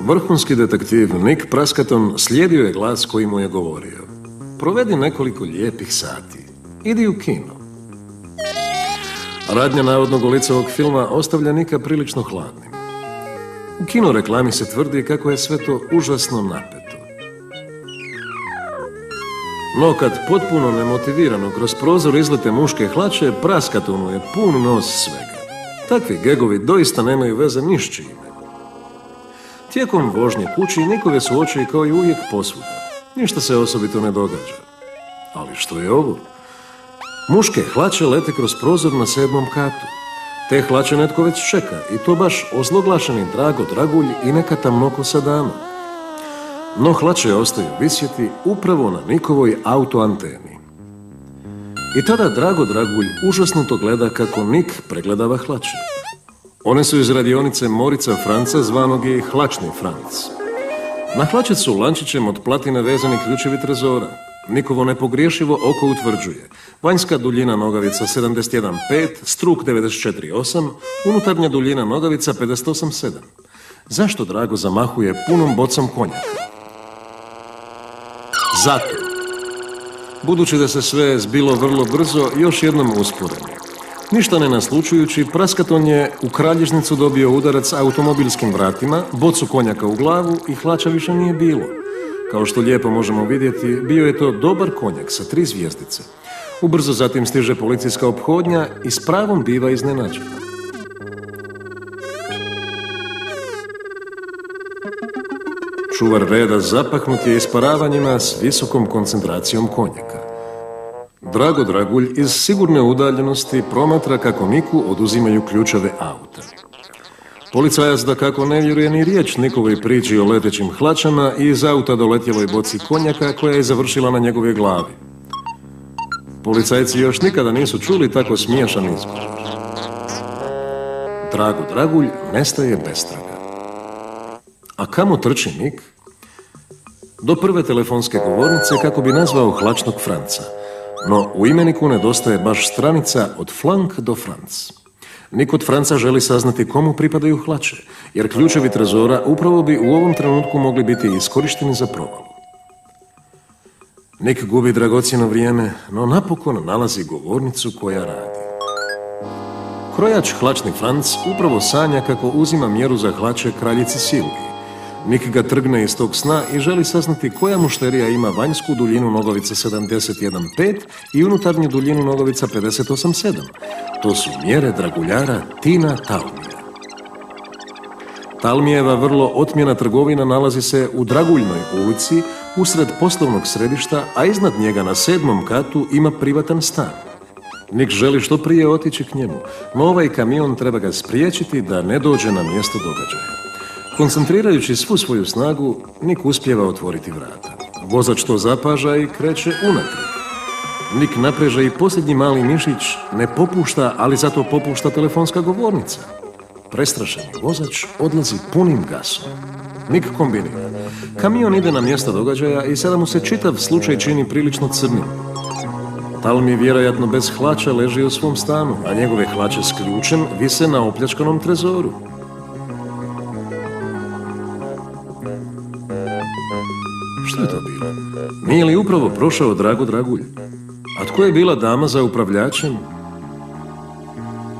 Vrhunski detektiv Nick Praskaton slijedio je glas koji mu je govorio: provedi nekoliko lijepih sati, idi u kino. Radnja navodnog lica ovog filma ostavlja Nika prilično hladnim. U kino reklami se tvrdi kako je sve to užasno napeto. No kad potpuno nemotivirano kroz prozor izlete muške hlače, Praskatonu je pun nos svega. Takvi gegovi doista nemaju veze ni s čime. Tijekom vožnje kući Nikove su oči kao i uvijek posvuda. Ništa se osobito ne događa. Ali što je ovo? Muške hlače lete kroz prozor na 7. katu. Te hlače netko već čeka, i to baš ozloglašeni Drago Dragulj i neka tamnokosa dama. No hlače ostaju visjeti upravo na Nikovoj autoanteni. I tada Drago Dragulj užasnuto gleda kako Nik pregledava hlače. One su iz radionice Morica Franca, zvanog i Hlačni Franc. Na hlače su lančićem od platine vezani ključevi trezora. Nikovo nepogriješivo oko utvrđuje: vanjska duljina nogavica 71,5, struk 94,8, unutarnja duljina nogavica 58,7. Zašto Drago zamahuje punom bocom konjaka? Zato. Budući da se sve zbilo vrlo brzo, još jednom usporeno. Ništa ne naslučujući, Praskaton je u kralježnicu dobio udarac automobilskim vratima, bocu konjaka u glavu i hlača više nije bilo. Kao što lijepo možemo vidjeti, bio je to dobar konjak sa 3 zvjezdice. Ubrzo zatim stiže policijska ophodnja i s pravom biva iznenađena. Čuvar reda zapahnut je isparavanjima s visokom koncentracijom konjaka. Drago Dragulj iz sigurne udaljenosti promatra kako Niku oduzimaju ključeve auta. Policajac dakako ne vjeruje ni riječ Nikovoj priči o letećim hlačama i iz auta doletjeloj boci konjaka koja je završila na njegove glavi. Policajci još nikada nisu čuli tako smiješan izbor. Drago Dragulj nestaje bez traga. A kamo trči Nik? Do prve telefonske govornice kako bi nazvao Hlačnog Franca. No u imeniku nedostaje baš stranica od flank do Franc. Nik od Franca želi saznati komu pripadaju hlače, jer ključevi trezora upravo bi u ovom trenutku mogli biti iskorišteni za provalu. Nik gubi dragocjeno vrijeme, no napokon nalazi govornicu koja radi. Krojač Hlačni Franc upravo sanja kako uzima mjeru za hlače kraljici Silviji. Nik ga trgne iz tog sna i želi saznati koja mušterija ima vanjsku duljinu nogavica 71,5 i unutarnju duljinu nogavica 58,7. To su mjere draguljara Tina Talmija. Talmijeva vrlo otmjena trgovina nalazi se u Draguljnoj ulici, usred poslovnog središta, a iznad njega na 7. katu ima privatan stan. Nik želi što prije otići k njemu, no ovaj kamion treba ga spriječiti da ne dođe na mjesto događaja. Koncentrirajući svu svoju snagu, Nik uspijeva otvoriti vrata. Vozač to zapaža i kreće unatrag. Nik napreže i posljednji mali mišić, ne popušta, ali zato popušta telefonska govornica. Prestrašeni vozač odlazi punim gasom. Nik kombinira. Kamion ide na mjesto događaja i sada mu se čitav slučaj čini prilično crnim. Talmi vjerojatno bez hlača leži u svom stanu, a njegove hlače s ključem vise na opljačkanom trezoru. Što je to bilo? Nije li upravo prošao Drago Dragulj? A tko je bila dama za upravljačem?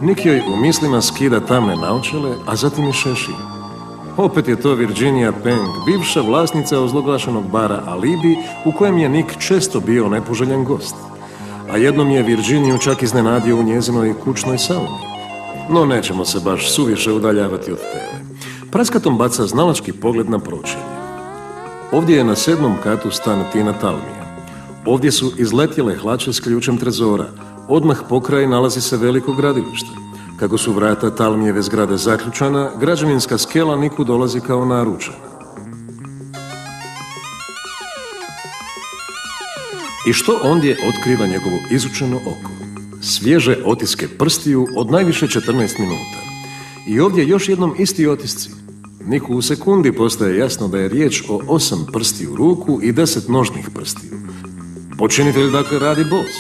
Nik joj u mislima skida tamne naočale, a zatim i šešir. Opet je to Virginia Peng, bivša vlasnica ozloglašenog bara Alibi, u kojem je Nik često bio nepoželjen gost. A jednom je Virginiju čak iznenadio u njezinoj kućnoj sauni. No nećemo se baš suviše udaljavati od teme. Praskaton baca znalački pogled na pročelje. Ovdje je na 7. katu stan Tina Talmija. Ovdje su izletjele hlače s ključem trezora. Odmah pokraj nalazi se veliko gradilište. Kako su vrata Talmijeve zgrade zaključana, građevinska skela Niku dolazi kao naručena. I što ondje otkriva njegovo izučeno oko? Svježe otiske prstiju od najviše 14 minuta. I ovdje još jednom isti otisci. Niku u sekundi postaje jasno da je riječ o 8 prstiju ruku i 10 nožnih prstiju. Počinitelj dakle radi bos.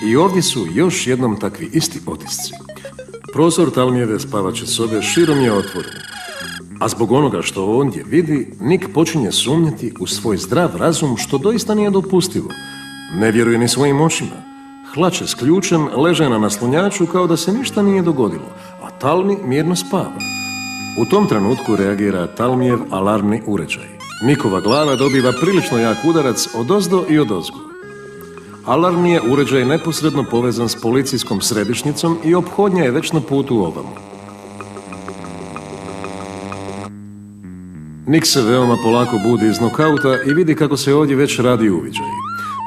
I ovdje su još jednom takvi isti otisci. Prozor Talmijeve spavače sobe širom je otvoren. A zbog onoga što ondje vidi, Nik počinje sumnjati u svoj zdrav razum, što doista nije dopustivo. Ne vjeruje ni svojim očima. Hlače s ključem leže na naslonjaču kao da se ništa nije dogodilo, a Talmi mirno spava. U tom trenutku reagira Talmijev alarmni uređaj. Nikova glava dobiva prilično jak udarac odozdo i odozgo. Alarmni je uređaj neposredno povezan s policijskom središnjicom i ophodnja je već na putu ovamo. Nik se veoma polako budi iz nokauta i vidi kako se ovdje već radi uviđaj.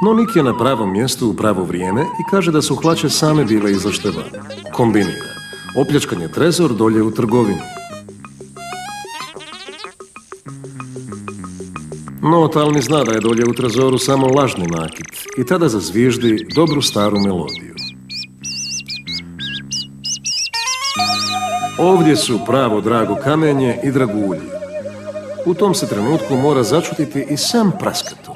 No Nik je na pravom mjestu u pravo vrijeme i kaže da su hlače same bile izašle van. Kombinira. Opljačkan je trezor dolje u trgovini. No Talmi zna da je dolje u trezoru samo lažni nakit i tada zazviždi dobru staru melodiju. Ovdje su pravo drago kamenje i dragulji. U tom se trenutku mora začutiti i sam praskaton.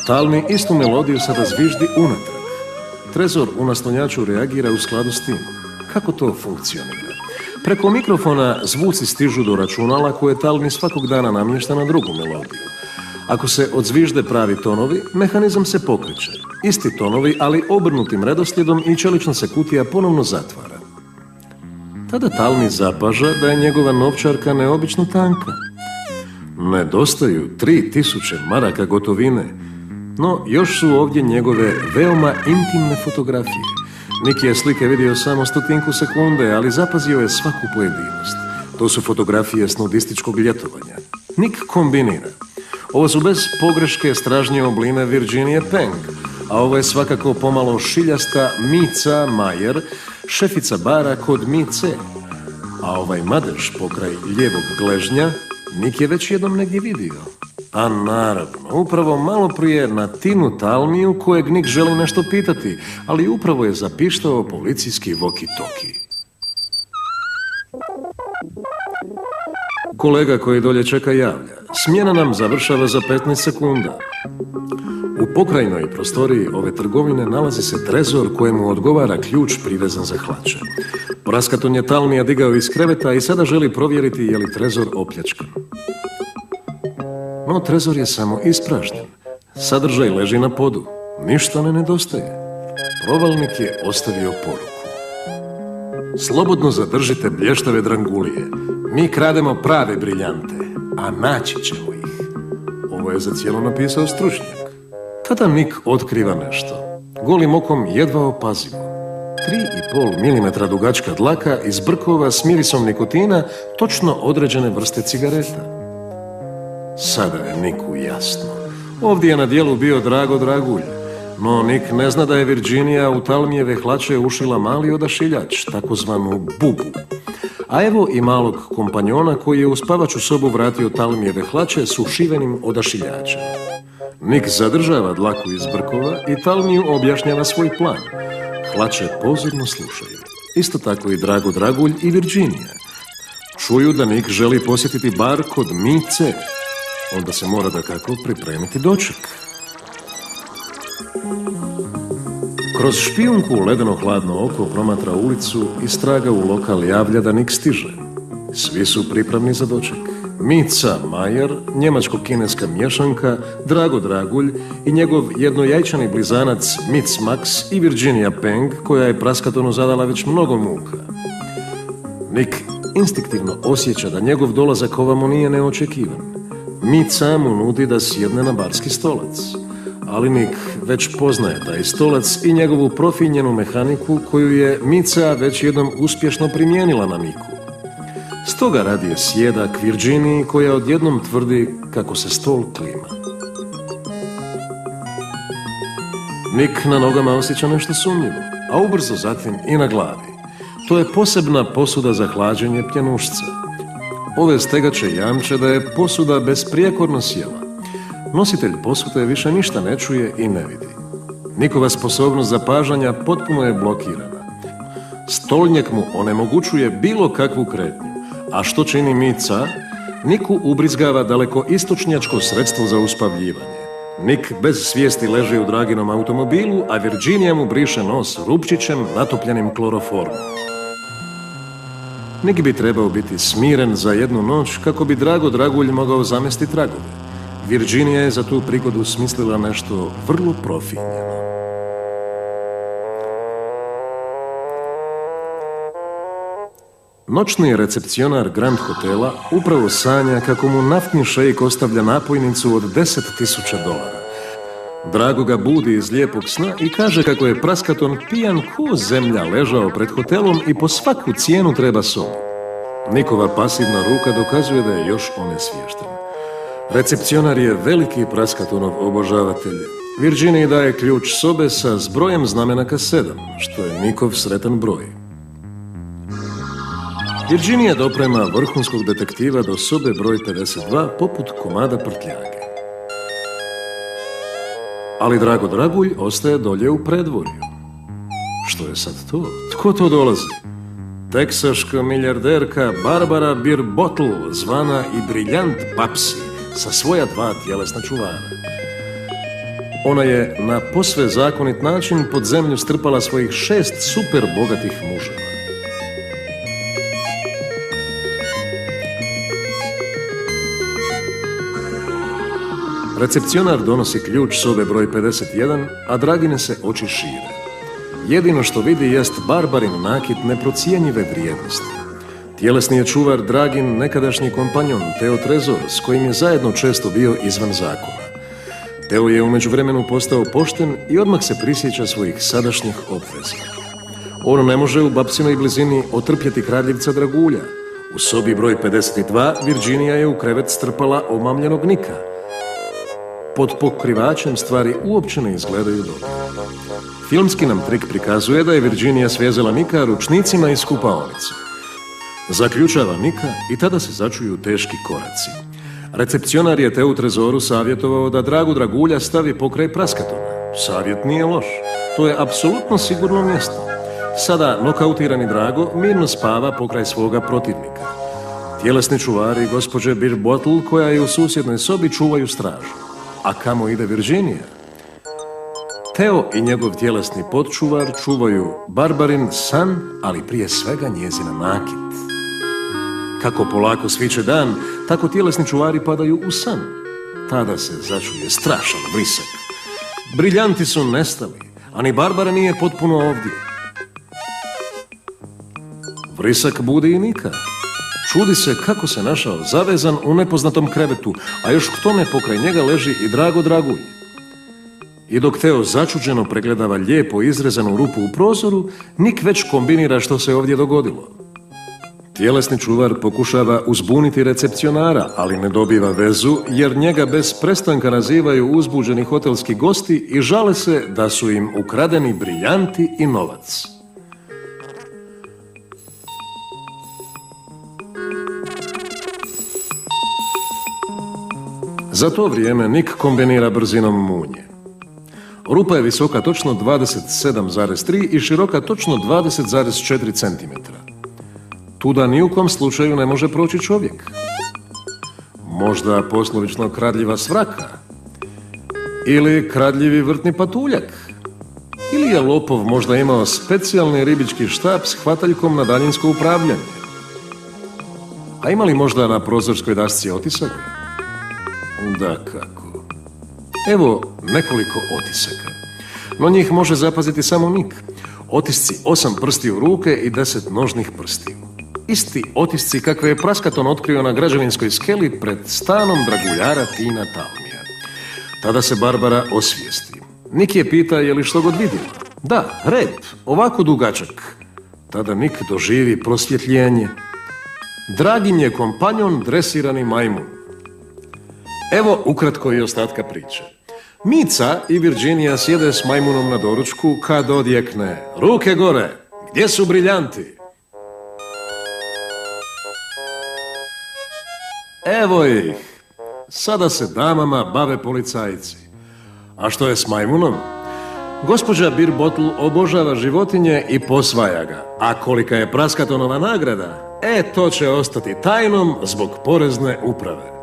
Talmi istu melodiju sada zviždi unatrag. Trezor u naslonjaču reagira u skladu s tim. Kako to funkcionira? Preko mikrofona zvuci stižu do računala koje Talmi svakog dana namješta na drugu melodiju. Ako se odzvižde pravi tonovi, mehanizam se pokreće. Isti tonovi, ali obrnutim redoslijedom i čelična se kutija ponovno zatvara. Tada Talmi zapaža da je njegova novčarka neobično tanka. Nedostaju 3000 maraka gotovine, no još su ovdje njegove veoma intimne fotografije. Nik je slike vidio samo 100 sekunde, ali zapazio je svaku pojedinost. To su fotografije s nudističkog ljetovanja. Nik kombinira. Ovo su bez pogreške stražnje obline Virginie Peng, a ovo je svakako pomalo šiljasta Mica Majer, šefica bara kod Mice. A ovaj madež pokraj lijevog gležnja Nik je već jednom negdje vidio. A naravno, upravo malo prije na Tinu Talmiju kojeg Nik želi nešto pitati, ali upravo je zapištao policijski walkie-talkie. Kolega koji dolje čeka javlja. Smjena nam završava za 15 sekunda. U pokrajnoj prostoriji ove trgovine nalazi se trezor kojemu odgovara ključ privezan za hlače. Praskaton je Talmija digao iz kreveta i sada želi provjeriti je li trezor opljačkan. No trezor je samo ispražnjen. Sadržaj leži na podu. Ništa ne nedostaje. Provalnik je ostavio poruku. Slobodno zadržite blještave drangulije. Mi krademo prave briljante, a naći ćemo ih. Ovo je za cijelo napisao stručnjak. Tada Nik otkriva nešto. Golim okom jedva opazivo. 3,5 mm dugačka dlaka iz brkova s mirisom nikotina točno određene vrste cigareta. Sada je Niku jasno. Ovdje je na dijelu bio Drago Dragulj, no Nik ne zna da je Virginija u Talmijeve hlače ušila mali odašiljač, takozvanu bubu. A evo i malog kompanjona koji je u spavaču sobu vratio Talmijeve hlače s ušivenim odašiljačem. Nik zadržava dlaku iz brkova i Talmiju objašnjava svoj plan. Hlače pozorno slušaju. Isto tako i Drago Dragulj i Virginija. Čuju da Nik želi posjetiti bar kod Mice. Onda se mora dakako pripremiti doček. Kroz špijunku ledeno hladno oko promatra ulicu i straga u lokal javlja da Nik stiže. Svi su pripravni za doček. Mica Majer, njemačko-kineska mješanka, Drago Dragulj i njegov jednojajčani blizanac Mic Max i Virginia Peng, koja je praskatonu zadala već mnogo muka. Nik instinktivno osjeća da njegov dolazak ovamo nije neočekivan. Mica mu nudi da sjedne na barski stolac, ali Nik već poznaje taj stolac i njegovu profinjenu mehaniku koju je Mica već jednom uspješno primijenila na Niku. Stoga radije sjeda k Virginiji koja odjednom tvrdi kako se stol klima. Nik na nogama osjeća nešto sumnjivo, a ubrzo zatim i na glavi. To je posebna posuda za hlađenje pjenušca. Ove stegače jamče da je posuda besprijekorno sjela. Nositelj posude više ništa ne čuje i ne vidi. Nikova sposobnost zapažanja potpuno je blokirana. Stolnjak mu onemogućuje bilo kakvu kretnju, A što čini Mica? Niku ubrizgava daleko istočnjačko sredstvo za uspavljivanje. Nik bez svijesti leži u Draginom automobilu, a Virginia mu briše nos rupčićem natopljenim kloroformom. Nik bi trebao biti smiren za jednu noć kako bi Drago Dragulj mogao zamesti tragove. Virginia je za tu prigodu smislila nešto vrlo profinjeno. Noćni recepcionar Grand Hotela upravo sanja kako mu naftni šejk ostavlja napojnicu od $10.000. Drago ga budi iz lijepog sna i kaže kako je praskaton pijan ko zemlja ležao pred hotelom i po svaku cijenu treba sobu. Nikova pasivna ruka dokazuje da je još onesviješten. Recepcionar je veliki praskatonov obožavatelj. Virginiji daje ključ sobe sa zbrojem znamenaka 7, što je Nikov sretan broj. Virginia doprema vrhunskog detektiva do sobe broj 52 poput komada prtljage. Ali Drago Dragulj ostaje dolje u predvorju. Što je sad to? Tko to dolazi? Teksaška milijarderka Barbara Birbottle, zvana i briljant Papsi, sa svoja 2 tjelesna čuvara. Ona je na posve zakonit način pod zemlju strpala svojih 6 super bogatih muževa. Recepcionar donosi ključ sobe broj 51, a Dragine se oči šire. Jedino što vidi jest Barbarin nakit neprocijenjive vrijednosti. Tjelesni je čuvar Dragin nekadašnji kompanjon Teo Trezor, s kojim je zajedno često bio izvan zakona. Teo je u međuvremenu postao pošten i odmah se prisjeća svojih sadašnjih obveza. On ne može u Babsinoj blizini otrpjeti kradljivca Dragulja. U sobi broj 52 Virginia je u krevet strpala omamljenog Nika. Pod pokrivačem stvari uopće ne izgledaju dobro. Filmski nam trik prikazuje da je Virginia svezala Nika ručnicima iz kupaonice. Zaključava Nika i tada se začuju teški koraci. Recepcionar je Teu Trezoru savjetovao da Dragu Dragulja stavi pokraj praskatona. Savjet nije loš. To je apsolutno sigurno mjesto. Sada nokautirani Drago mirno spava pokraj svoga protivnika. Tjelesni čuvari gospođe Birbottle, koja je u susjednoj sobi, čuvaju stražu. A kamo ide Virginia? Teo i njegov tjelesni podčuvar čuvaju Barbarin san, ali prije svega njezina nakit. Kako polako sviće dan, tako tjelesni čuvari padaju u san. Tada se začuje strašan vrisak. Briljanti su nestali, a ni Barbara nije potpuno ovdje. Vrisak budi i Nika. Čudi se kako se našao zavezan u nepoznatom krevetu, a još k tome pokraj njega leži i Drago Dragulj. I dok Teo začuđeno pregledava lijepo izrezanu rupu u prozoru, Nik već kombinira što se ovdje dogodilo. Tjelesni čuvar pokušava uzbuniti recepcionara, ali ne dobiva vezu, jer njega bez prestanka nazivaju uzbuđeni hotelski gosti i žale se da su im ukradeni briljanti i novac. Za to vrijeme Nik kombinira brzinom munje. Rupa je visoka točno 27,3 i široka točno 20,4 cm. Tuda ni u kom slučaju ne može proći čovjek. Možda poslovično kradljiva svraka? Ili kradljivi vrtni patuljak? Ili je lopov možda imao specijalni ribički štap s hvataljkom na daljinsko upravljanje? A ima li možda na prozorskoj dašci otisaka? Dakako. Evo nekoliko otisaka. No njih može zapaziti samo Nik. Otisci 8 prstiju ruke i 10 nožnih prstiju. Isti otisci kakve je praskaton otkrio na građevinskoj skeli pred stanom draguljara Tina Talmija. Tada se Barbara osvijesti. Nik je pita je li što god vidjela. Da, rep, ovako dugačak. Tada Nik doživi prosvjetljenje. Dragin je kompanjon dresirani majmun. Evo ukratko i ostatka priče. Mica i Virginia sjede s majmunom na doručku kad odjekne: ruke gore, gdje su briljanti? Evo ih. Sada se damama bave policajci. A što je s majmunom? Gospođa Birbottle obožava životinje i posvaja ga. A kolika je praskatonova nagrada? To će ostati tajnom zbog porezne uprave.